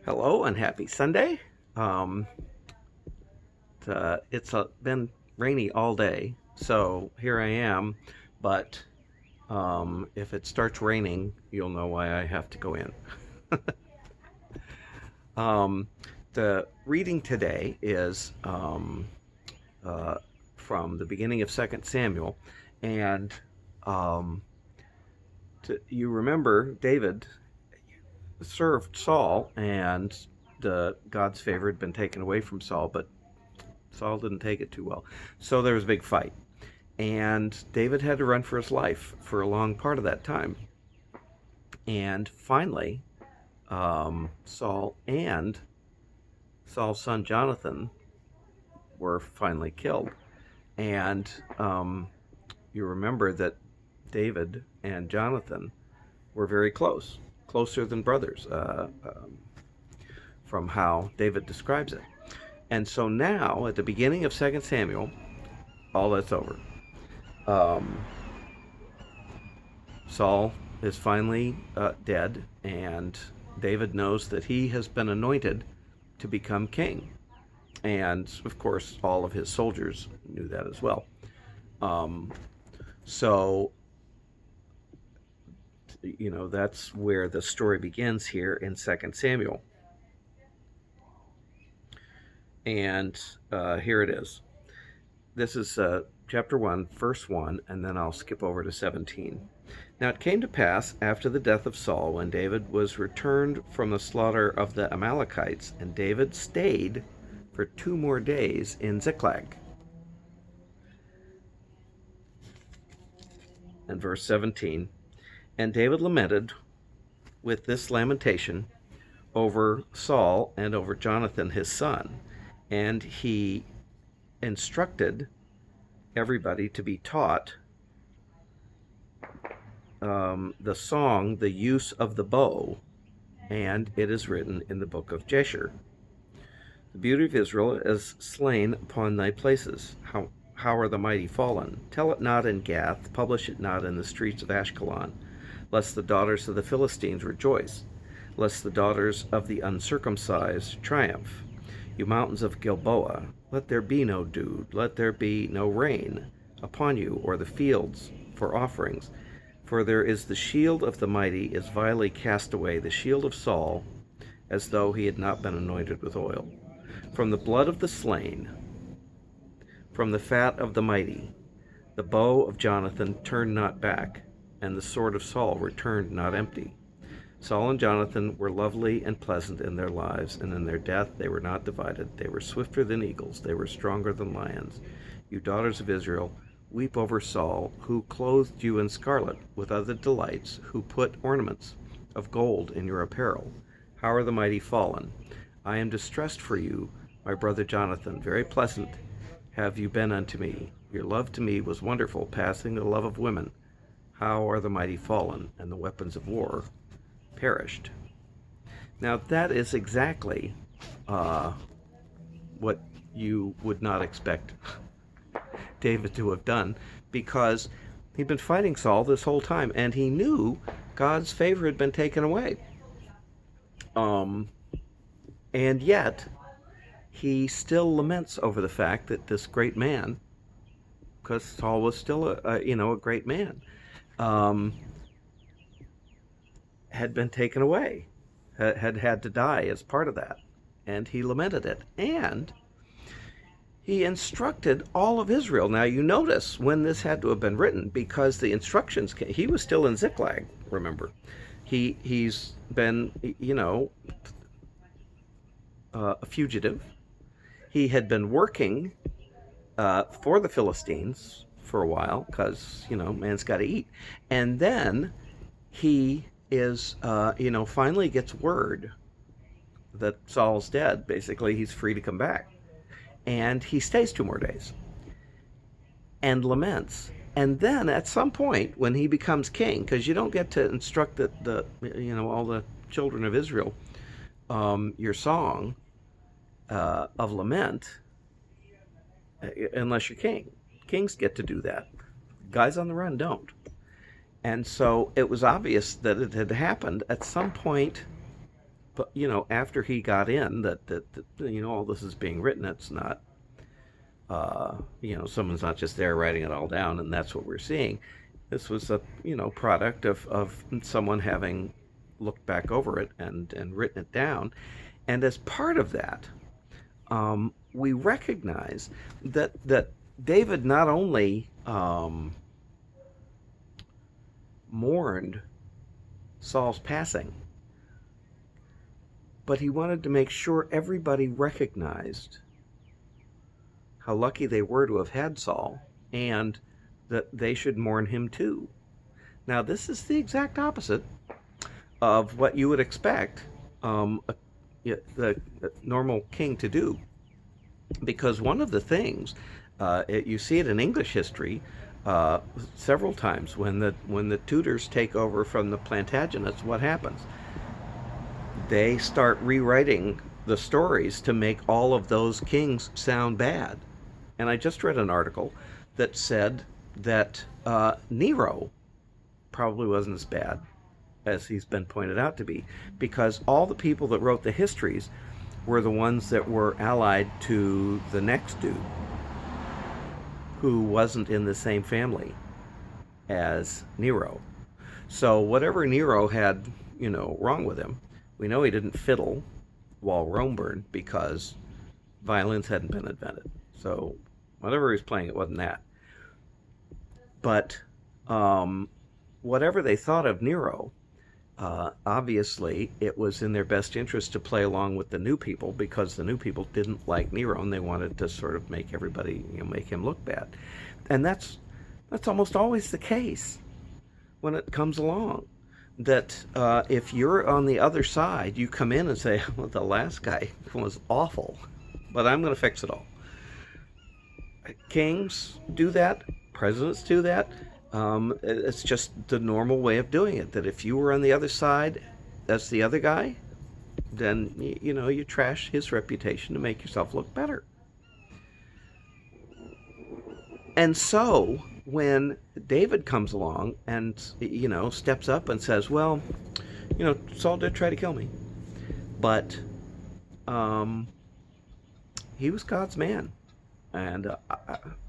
Hello and happy Sunday. Um, it's been rainy all day, so here I am. But if it starts raining, you'll know why I have to go in. Um, the reading today is uh, from the beginning of Second Samuel, and um, you remember David served Saul, and God's favor had been taken away from Saul, but Saul didn't take it too well. So there was a big fight. And David had to run for his life for a long part of that time. And finally, Saul and Saul's son Jonathan were finally killed. And you remember that David and Jonathan were very close, closer than brothers, from how David describes it. And so now, at the beginning of Second Samuel, all that's over. Um, Saul is finally dead, and David knows that he has been anointed to become king. And of course, all of his soldiers knew that as well. Um, so, that's where the story begins here in Second Samuel. And here it is. This is chapter 1, verse 1, and then I'll skip over to 17. Now it came to pass after the death of Saul, when David was returned from the slaughter of the Amalekites, and David stayed for 2 more days in Ziklag. And verse 17, and David lamented with this lamentation over Saul and over Jonathan his son, and he instructed everybody to be taught the song, The Use of the Bow, and it is written in the book of Jasher. The beauty of Israel is slain upon thy places. How are the mighty fallen? Tell it not in Gath, publish it not in the streets of Ashkelon, lest the daughters of the Philistines rejoice, lest the daughters of the uncircumcised triumph. You mountains of Gilboa, let there be no dew, let there be no rain upon you, or the fields for offerings. For there is the shield of the mighty is vilely cast away, the shield of Saul, as though he had not been anointed with oil. From the blood of the slain, from the fat of the mighty, the bow of Jonathan turned not back, and the sword of Saul returned not empty. Saul and Jonathan were lovely and pleasant in their lives, and in their death they were not divided. They were swifter than eagles, they were stronger than lions. You daughters of Israel, weep over Saul, who clothed you in scarlet with other delights, who put ornaments of gold in your apparel. How are the mighty fallen? I am distressed for you, my brother Jonathan. Very pleasant have you been unto me. Your love to me was wonderful, passing the love of women. How are the mighty fallen, and the weapons of war perished? Now that is exactly what you would not expect David to have done, because he'd been fighting Saul this whole time, and he knew God's favor had been taken away. Um, and yet he still laments over the fact that this great man, because Saul was still a great man, um, had been taken away, had to die as part of that, and he lamented it, and he instructed all of Israel. Now you notice when this had to have been written, because the instructions came, he was still in Ziklag. Remember, he's been a fugitive. He had been working for the Philistines for a while, because man's got to eat, and then he is finally gets word that Saul's dead. Basically, he's free to come back, and he stays 2 more days and laments. And then at some point, when he becomes king, because you don't get to instruct all the children of Israel your song of lament unless you're king. Kings get to do that. Guys on the run don't. And so it was obvious that it had happened at some point but after he got in, that all this is being written. It's not, someone's not just there writing it all down, and that's what we're seeing. This was a product of someone having looked back over it and written it down, and as part of that, we recognize that David not only mourned Saul's passing, but he wanted to make sure everybody recognized how lucky they were to have had Saul, and that they should mourn him too. Now, this is the exact opposite of what you would expect the normal king to do, because one of the things you see it in English history several times when the Tudors take over from the Plantagenets. What happens? They start rewriting the stories to make all of those kings sound bad. And I just read an article that said that Nero probably wasn't as bad as he's been pointed out to be, because all the people that wrote the histories were the ones that were allied to the next dude, who wasn't in the same family as Nero. So whatever Nero had, wrong with him, we know he didn't fiddle while Rome burned, because violins hadn't been invented. So whatever he was playing, it wasn't that. But whatever they thought of Nero, obviously it was in their best interest to play along with the new people, because the new people didn't like Nero and they wanted to sort of make everybody, make him look bad. And that's almost always the case when it comes along. That if you're on the other side, you come in and say, well, the last guy was awful, but I'm going to fix it all. Kings do that. Presidents do that. It's just the normal way of doing it, that if you were on the other side as the other guy, then you trash his reputation to make yourself look better. And so when David comes along and steps up and says, well, Saul did try to kill me, but he was God's man, and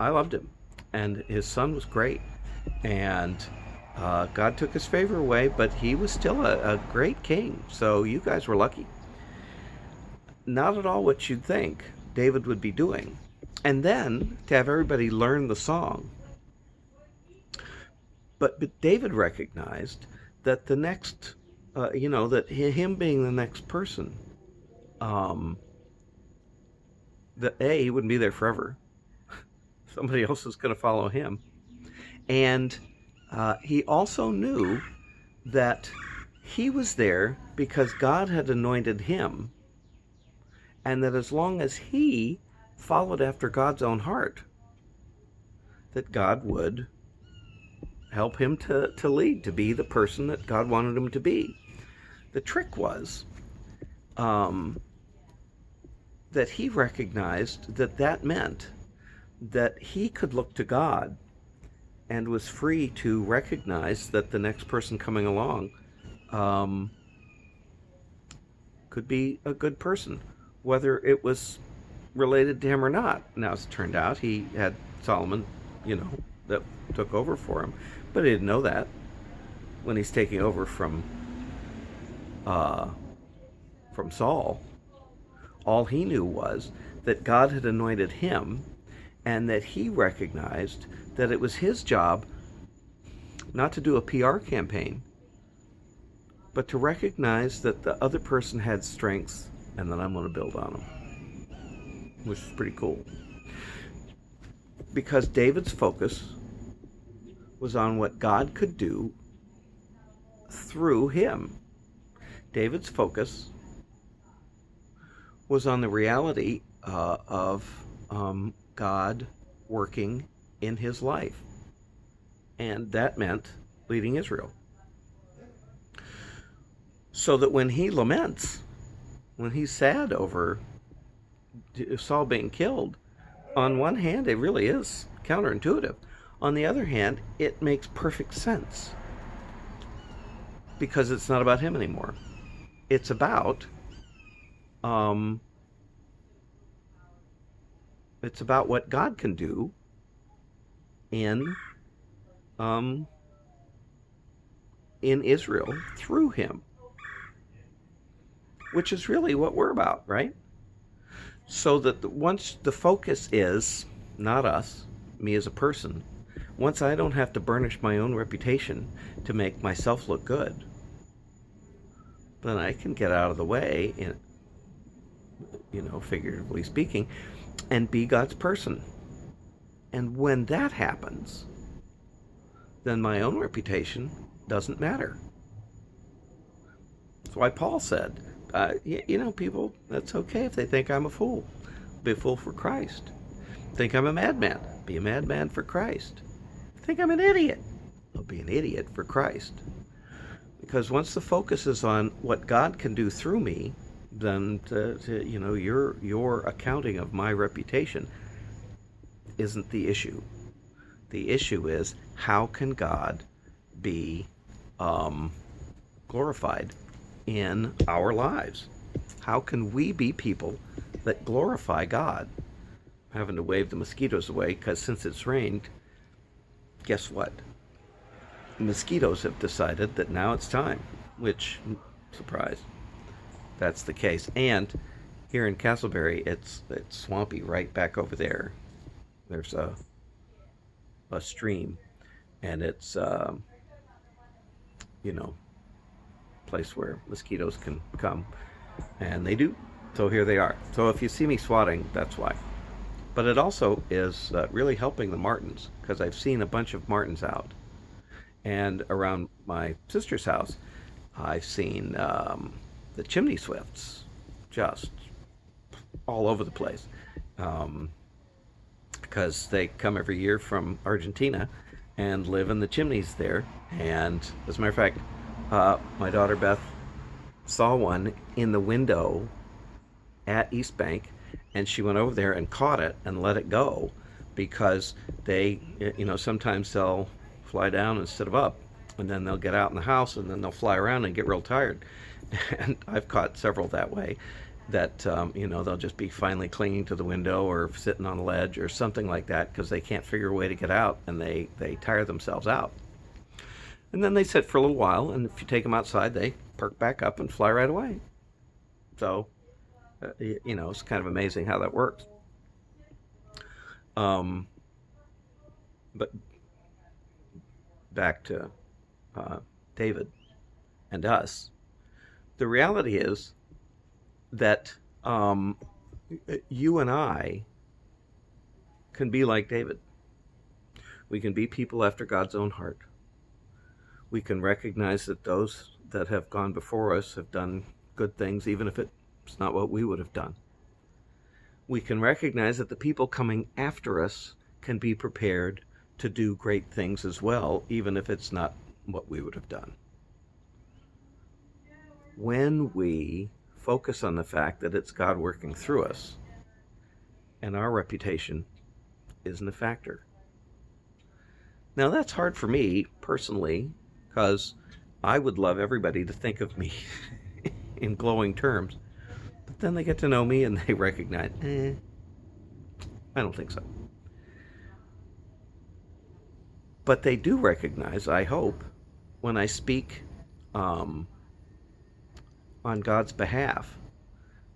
I loved him, and his son was great, and God took his favor away, but he was still a great king. So you guys were lucky. Not at all what you'd think David would be doing. And then to have everybody learn the song. But David recognized that the next, that him being the next person, that he wouldn't be there forever. Somebody else is going to follow him. And he also knew that he was there because God had anointed him, and that as long as he followed after God's own heart, that God would help him to lead, to be the person that God wanted him to be. The trick was that he recognized that meant that he could look to God and was free to recognize that the next person coming along could be a good person, whether it was related to him or not. Now, as it turned out, he had Solomon, that took over for him, but he didn't know that when he's taking over from Saul. All he knew was that God had anointed him, and that he recognized that it was his job not to do a PR campaign, but to recognize that the other person had strengths, and that I'm going to build on them, which is pretty cool. Because David's focus was on what God could do through him. David's focus was on the reality of God working in his life. And that meant leading Israel. So that when he laments, when he's sad over Saul being killed, on one hand, it really is counterintuitive. On the other hand, it makes perfect sense. Because it's not about him anymore. It's about Um, it's about what God can do in um, in Israel through him, which is really what we're about, right? So that once the focus is not us, me as a person, once I don't have to burnish my own reputation to make myself look good, then I can get out of the way, figuratively speaking, and be God's person. And when that happens, then my own reputation doesn't matter. That's why Paul said, people, that's okay if they think I'm a fool. Be a fool for Christ. Think I'm a madman. Be a madman for Christ. Think I'm an idiot. I'll be an idiot for Christ. Because once the focus is on what God can do through me, then your accounting of my reputation isn't the issue. The issue is, how can God be glorified in our lives? How can we be people that glorify God? I'm having to wave the mosquitoes away because since it's rained, guess what? The mosquitoes have decided that now it's time, which, surprise, that's the case. And here in Castleberry, it's swampy right back over there. There's a stream, and it's place where mosquitoes can come, and they do. So here they are. So if you see me swatting, that's why. But it also is really helping the martins, because I've seen a bunch of martins out. And around my sister's house, I've seen the chimney swifts just all over the place, because they come every year from Argentina and live in the chimneys there. And as a matter of fact, my daughter Beth saw one in the window at East Bank, and she went over there and caught it and let it go, because they, sometimes they'll fly down instead of up, and then they'll get out in the house, and then they'll fly around and get real tired. And I've caught several that way, that they'll just be finally clinging to the window or sitting on a ledge or something like that, because they can't figure a way to get out, and they tire themselves out. And then they sit for a little while, and if you take them outside, they perk back up and fly right away. So, it's kind of amazing how that works. But back to David and us. The reality is that you and I can be like David. We can be people after God's own heart. We can recognize that those that have gone before us have done good things, even if it's not what we would have done. We can recognize that the people coming after us can be prepared to do great things as well, even if it's not what we would have done. When we focus on the fact that it's God working through us, and our reputation isn't a factor. Now, that's hard for me personally, because I would love everybody to think of me in glowing terms. But then they get to know me and they recognize, I don't think so. But they do recognize, I hope, when I speak on God's behalf,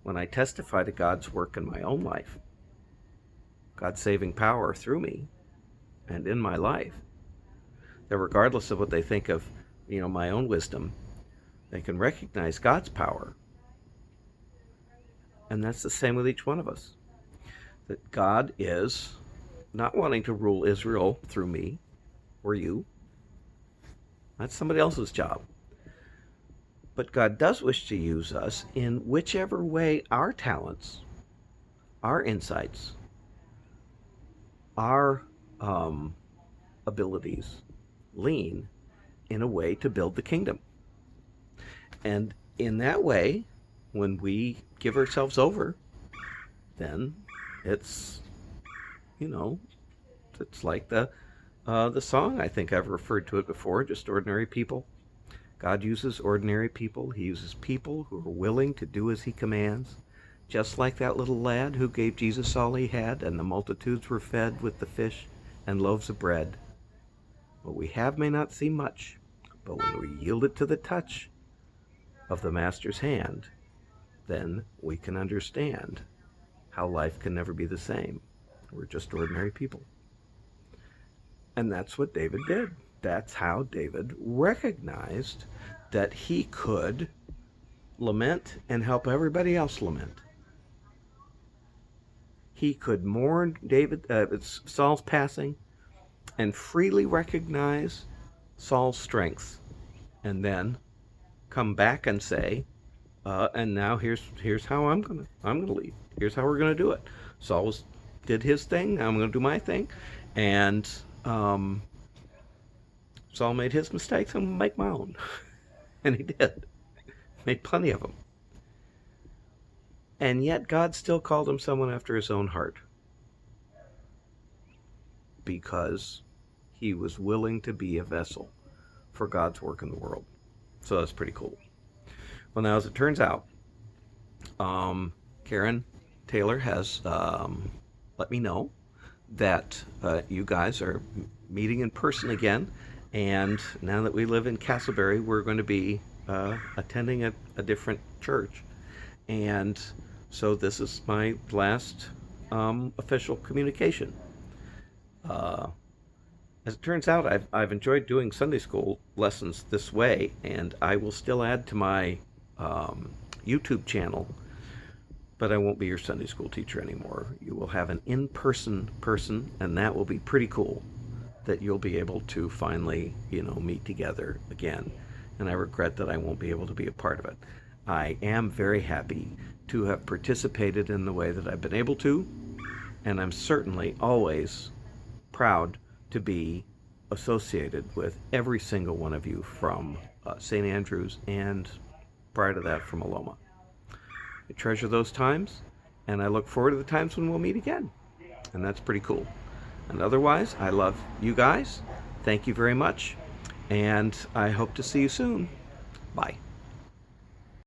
when I testify to God's work in my own life, God's saving power through me and in my life, that regardless of what they think of, my own wisdom, they can recognize God's power. And that's the same with each one of us. That God is not wanting to rule Israel through me or you. That's somebody else's job. But God does wish to use us in whichever way our talents, our insights, our abilities lean in a way to build the kingdom. And in that way, when we give ourselves over, then it's, it's like the song, I think I've referred to it before, just ordinary people. God uses ordinary people. He uses people who are willing to do as he commands, just like that little lad who gave Jesus all he had, and the multitudes were fed with the fish and loaves of bread. What we have may not seem much, but when we yield it to the touch of the Master's hand, then we can understand how life can never be the same. We're just ordinary people. And that's what David did. That's how David recognized that he could lament and help everybody else lament. He could mourn Saul's passing and freely recognize Saul's strengths, and then come back and say, and now here's how I'm gonna lead. Here's how we're gonna do it. Saul did his thing. I'm gonna do my thing, and Saul made his mistakes. I'm gonna make my own, and he did. Made plenty of them. And yet God still called him someone after his own heart, because he was willing to be a vessel for God's work in the world. So that's pretty cool. Well, now, as it turns out, Karen Taylor has let me know that you guys are meeting in person again. And now that we live in Castleberry, we're going to be attending a different church. And so this is my last official communication. As it turns out, I've enjoyed doing Sunday school lessons this way, and I will still add to my YouTube channel, but I won't be your Sunday school teacher anymore. You will have an in-person person, and that will be pretty cool, that you'll be able to finally, meet together again. And I regret that I won't be able to be a part of it. I am very happy to have participated in the way that I've been able to, and I'm certainly always proud to be associated with every single one of you from St. Andrews, and prior to that from Aloma. I treasure those times, and I look forward to the times when we'll meet again. And that's pretty cool. And otherwise, I love you guys. Thank you very much, and I hope to see you soon. Bye.